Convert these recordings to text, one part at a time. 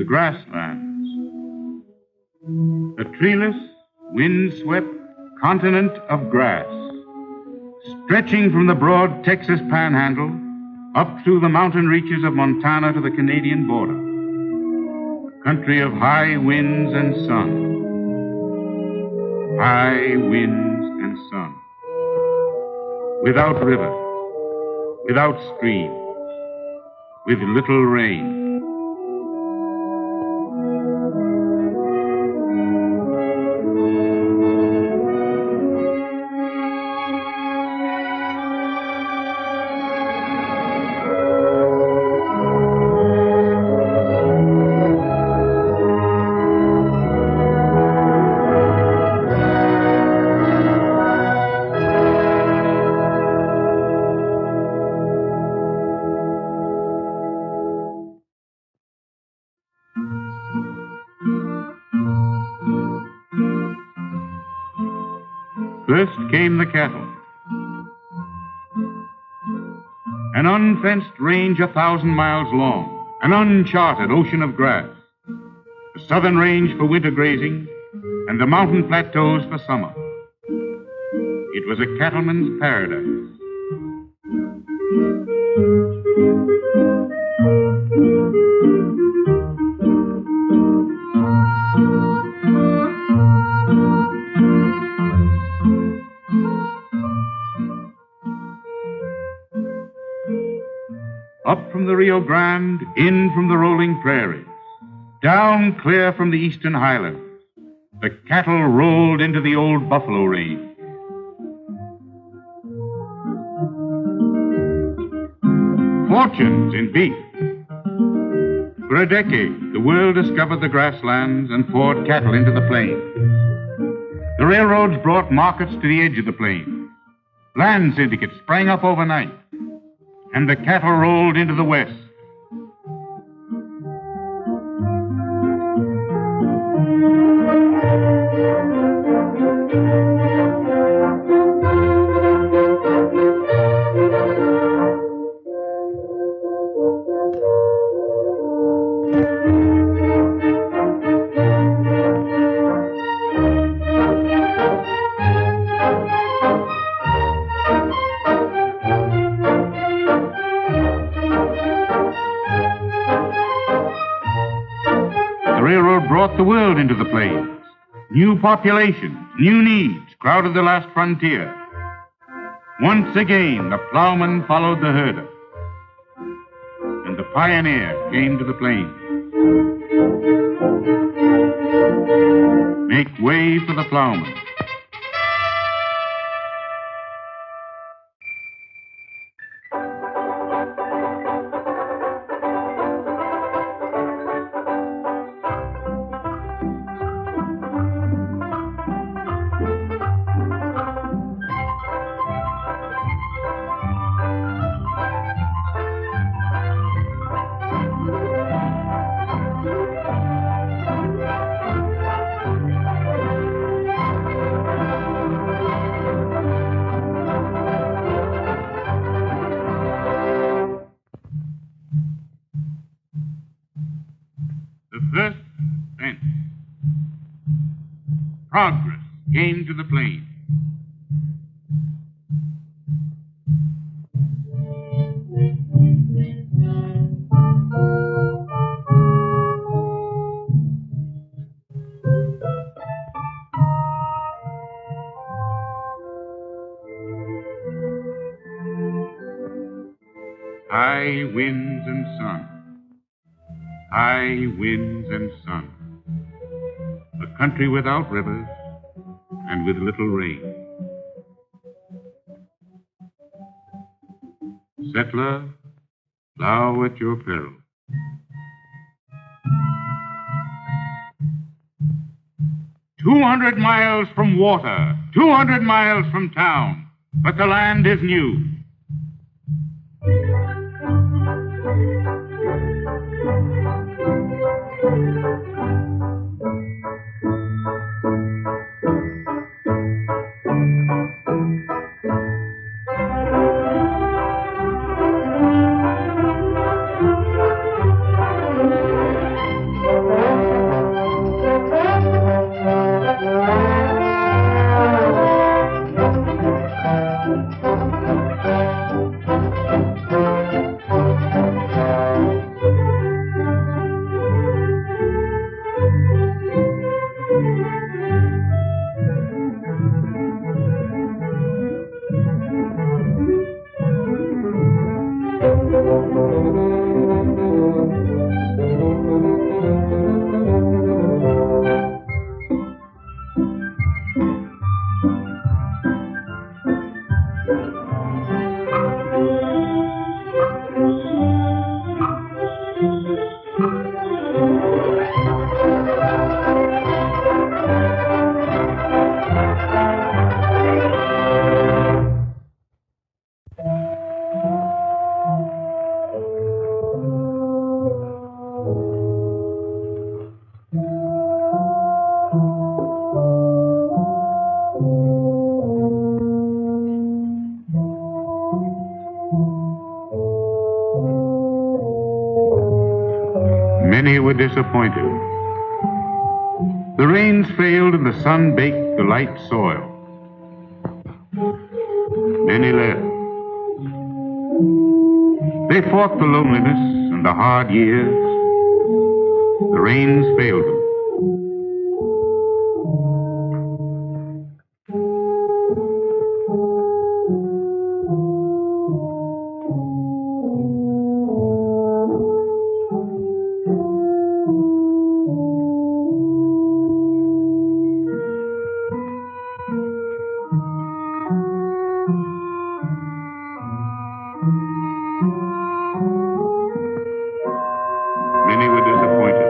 grasslands. A treeless, wind-swept continent of grass, stretching from the broad Texas panhandle up through the mountain reaches of Montana to the Canadian border. A country of high winds and sun. High winds and sun. Without river, without stream, with little rain. First came the cattle. An unfenced range 1,000 miles long, an uncharted ocean of grass. The southern range for winter grazing, and the mountain plateaus for summer. It was a cattleman's paradise. Up from the Rio Grande, in from the rolling prairies, down clear from the eastern highlands, the cattle rolled into the old buffalo range. Fortunes in beef. For a decade, the world discovered the grasslands and poured cattle into the plains. The railroads brought markets to the edge of the plains. Land syndicates sprang up overnight, and the cattle rolled into the west. The world into the plains. New populations, new needs crowded the last frontier. Once again, the plowman followed the herder, and the pioneer came to the plains. Make way for the plowman. The first fence. Progress came to the plains. High winds and sun. High winds and sun. A country without rivers and with little rain. Settler, plow at your peril. "200 miles from water, 200 miles from town, but the land is new." were disappointed. The rains failed and the sun baked the light soil. Many left. They fought the loneliness and the hard years. The rains failed them. Many were disappointed.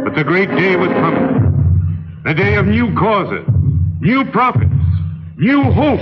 But the great day was coming. The day of new causes, new prophets, new hope.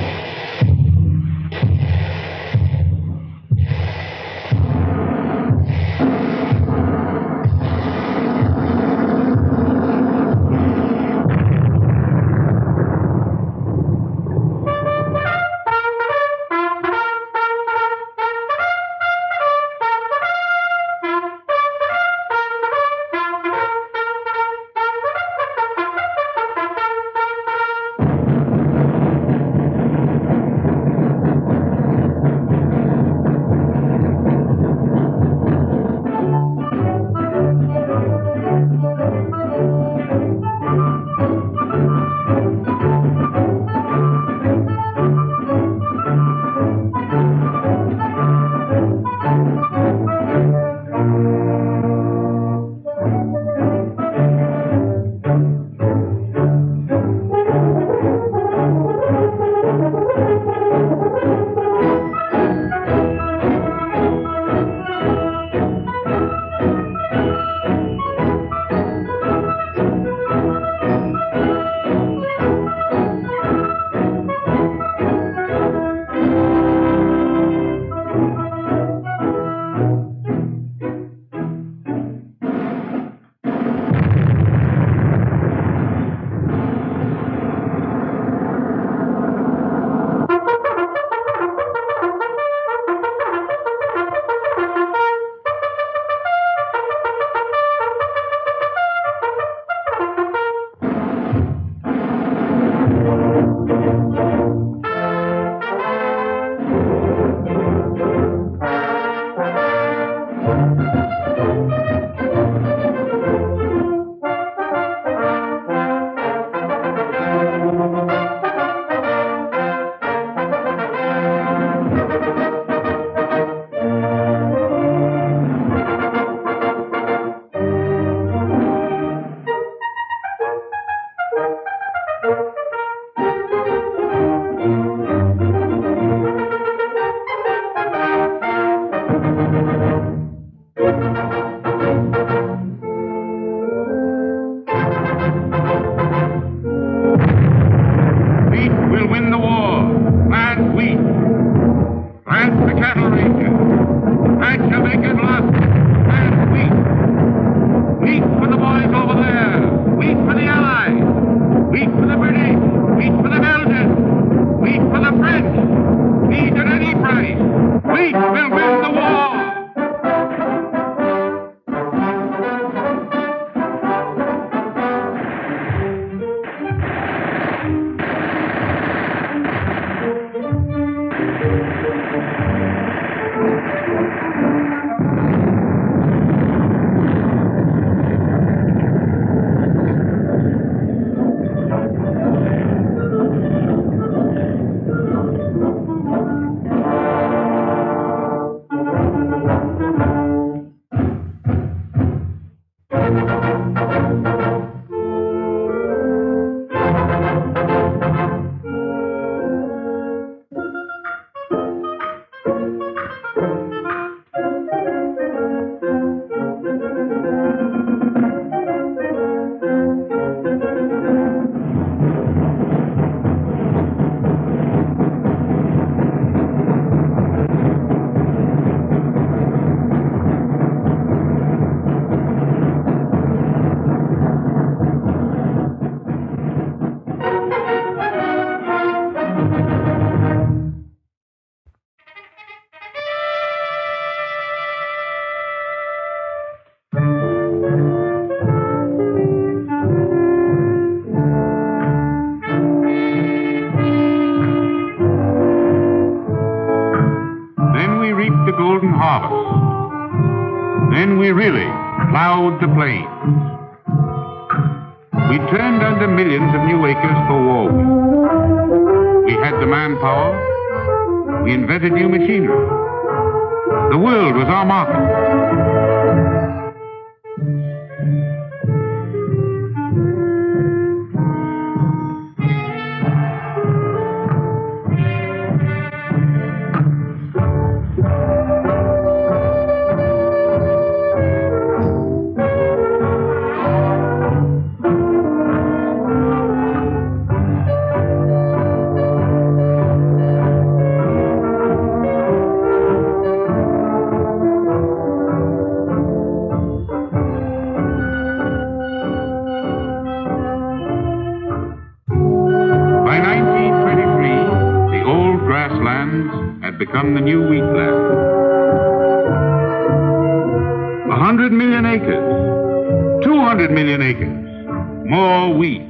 plowed the plains. We turned under millions of new acres for war wheat. We had the manpower. We invented new machinery. The world was our market. Become the new wheatland. 100 million acres, 200 million acres, more wheat.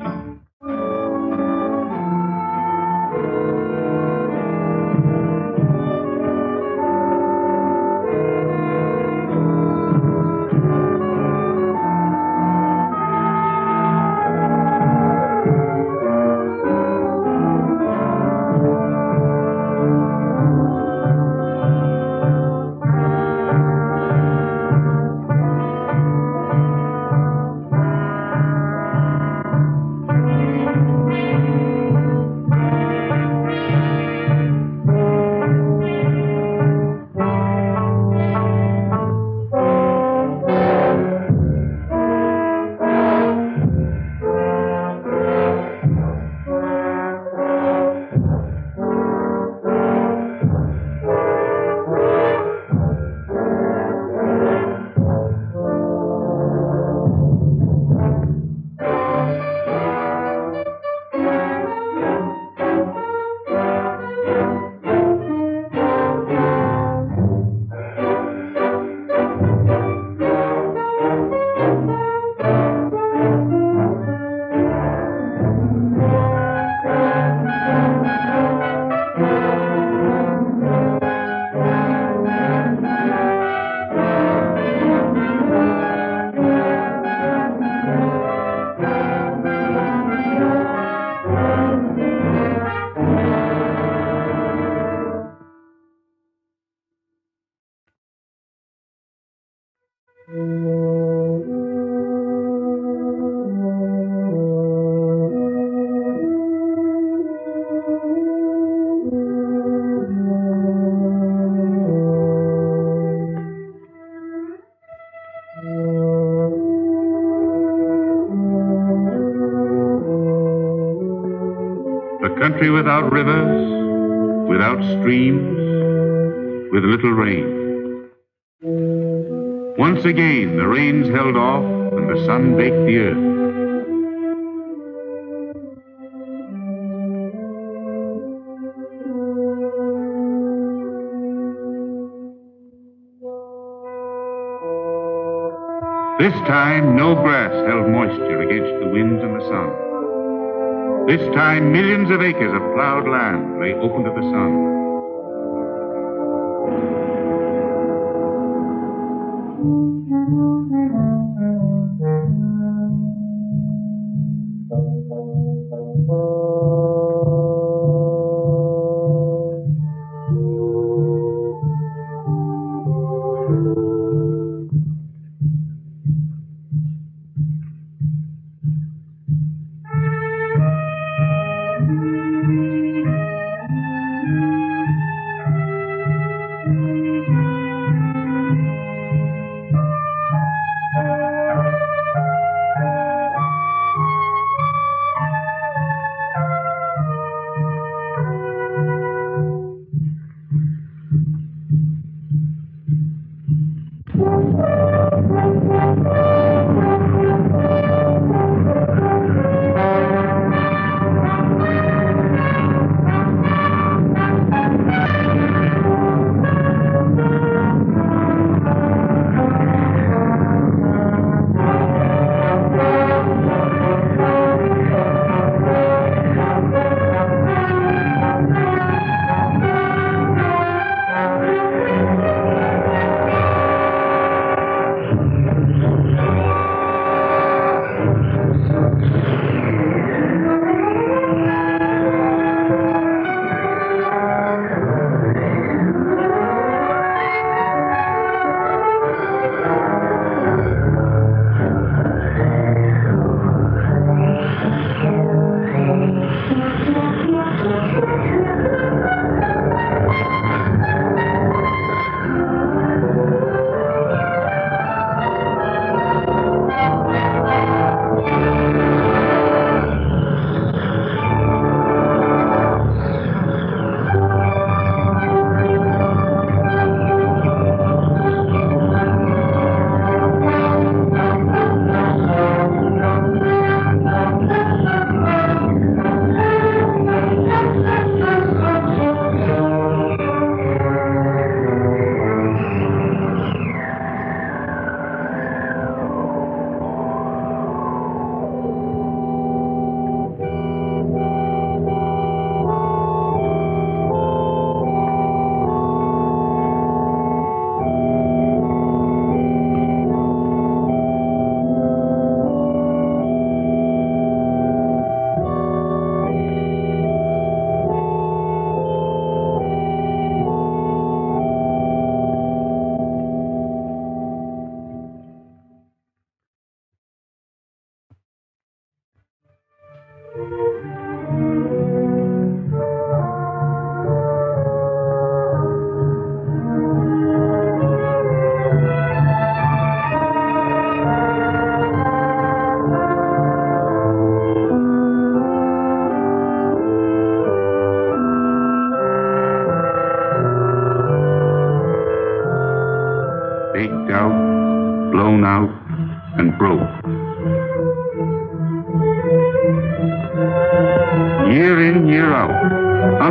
A country without rivers, without streams, with little rain. Once again, the rains held off and the sun baked the earth. This time, no grass held moisture against the winds and the sun. This time, millions of acres of plowed land lay open to the sun.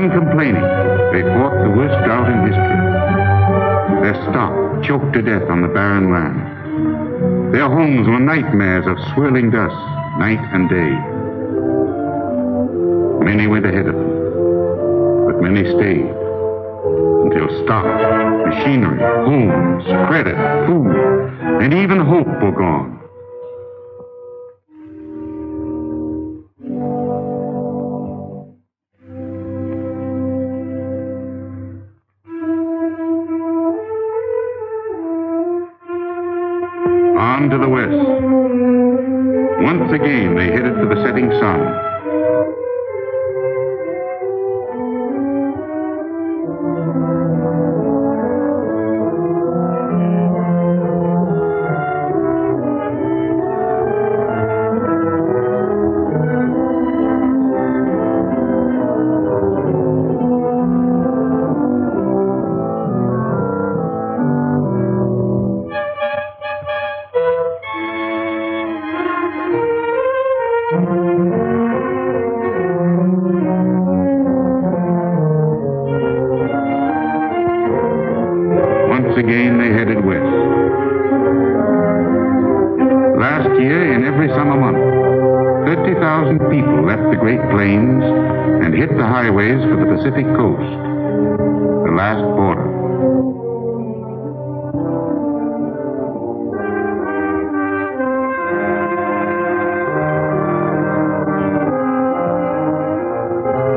uncomplaining, they fought the worst drought in history. Their stock choked to death on the barren land. Their homes were nightmares of swirling dust, night and day. Many went ahead of them, but many stayed until stock, machinery, homes, credit, food, and even hope were gone. On to the west. Once again, they headed for the setting sun. Once again, they headed west. Last year, in every summer month, 30,000 people left the Great Plains and hit the highways for the Pacific coast, the last border.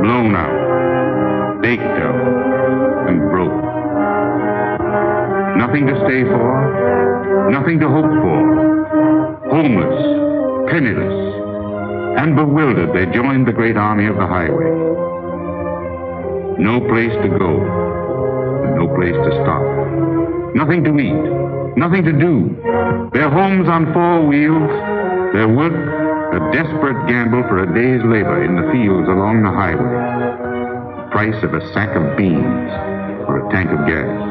Blown out, baked out, and broke. Nothing to stay for, nothing to hope for. Homeless, penniless, and bewildered, they joined the great army of the highway. No place to go, and no place to stop. Nothing to eat, nothing to do. Their homes on four wheels, their work a desperate gamble for a day's labor in the fields along the highway. The price of a sack of beans or a tank of gas.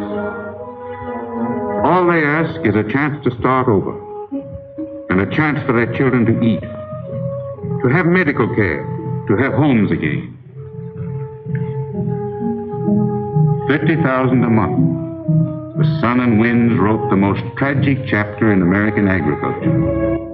All they ask is a chance to start over, and a chance for their children to eat, to have medical care, to have homes again. 50,000 a month. The sun and winds wrote the most tragic chapter in American agriculture.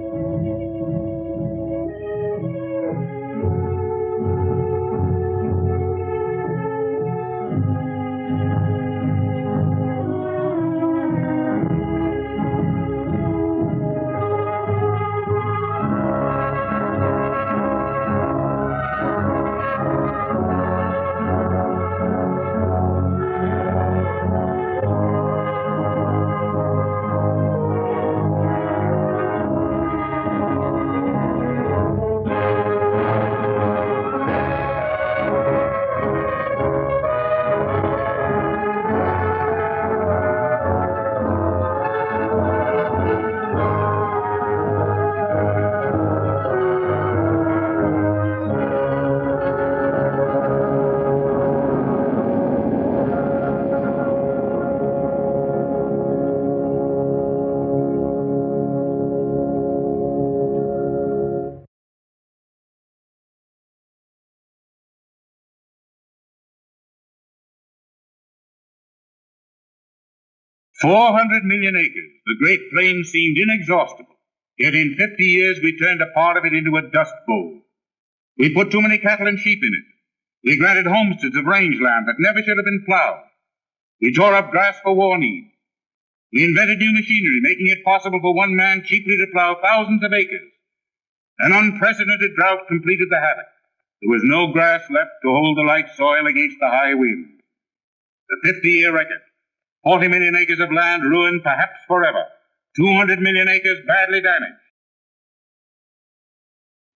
$400 million acres. The Great Plains seemed inexhaustible. Yet in 50 years, we turned a part of it into a dust bowl. We put too many cattle and sheep in it. We granted homesteads of rangeland that never should have been plowed. We tore up grass for war needs. We invented new machinery, making it possible for one man cheaply to plow thousands of acres. An unprecedented drought completed the havoc. There was no grass left to hold the light soil against the high wind. The 50-year record. 40 million acres of land ruined perhaps forever. 200 million acres badly damaged.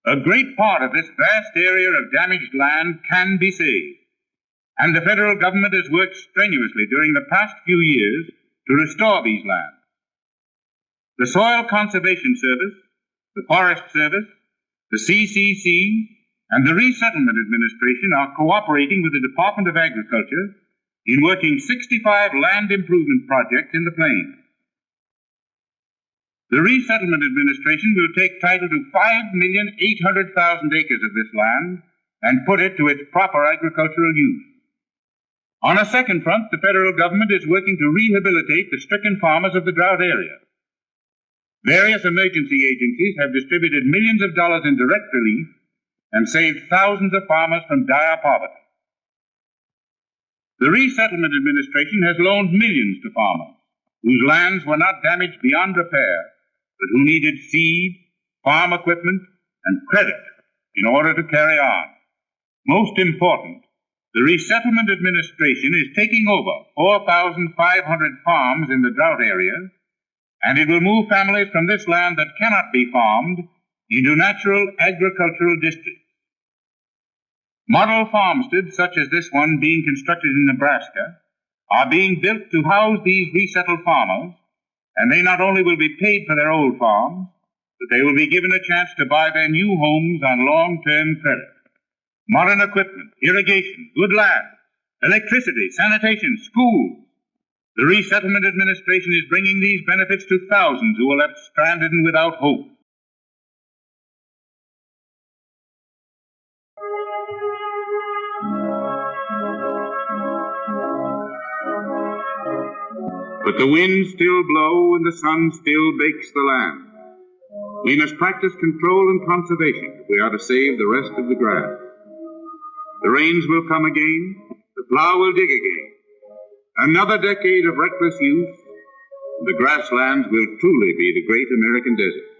A great part of this vast area of damaged land can be saved. And the federal government has worked strenuously during the past few years to restore these lands. The Soil Conservation Service, the Forest Service, the CCC, and the Resettlement Administration are cooperating with the Department of Agriculture in working 65 land improvement projects in the plains. The Resettlement Administration will take title to 5,800,000 acres of this land and put it to its proper agricultural use. On a second front, the federal government is working to rehabilitate the stricken farmers of the drought area. Various emergency agencies have distributed millions of dollars in direct relief and saved thousands of farmers from dire poverty. The Resettlement Administration has loaned millions to farmers whose lands were not damaged beyond repair, but who needed seed, farm equipment, and credit in order to carry on. Most important, the Resettlement Administration is taking over 4,500 farms in the drought areas, and it will move families from this land that cannot be farmed into natural agricultural districts. Model farmsteads such as this one being constructed in Nebraska are being built to house these resettled farmers, and they not only will be paid for their old farms, but they will be given a chance to buy their new homes on long-term credit. Modern equipment, irrigation, good land, electricity, sanitation, schools. The Resettlement Administration is bringing these benefits to thousands who are left stranded and without hope. But the winds still blow and the sun still bakes the land. We must practice control and conservation if we are to save the rest of the grass. The rains will come again, the plow will dig again. Another decade of reckless use, and the grasslands will truly be the great American desert.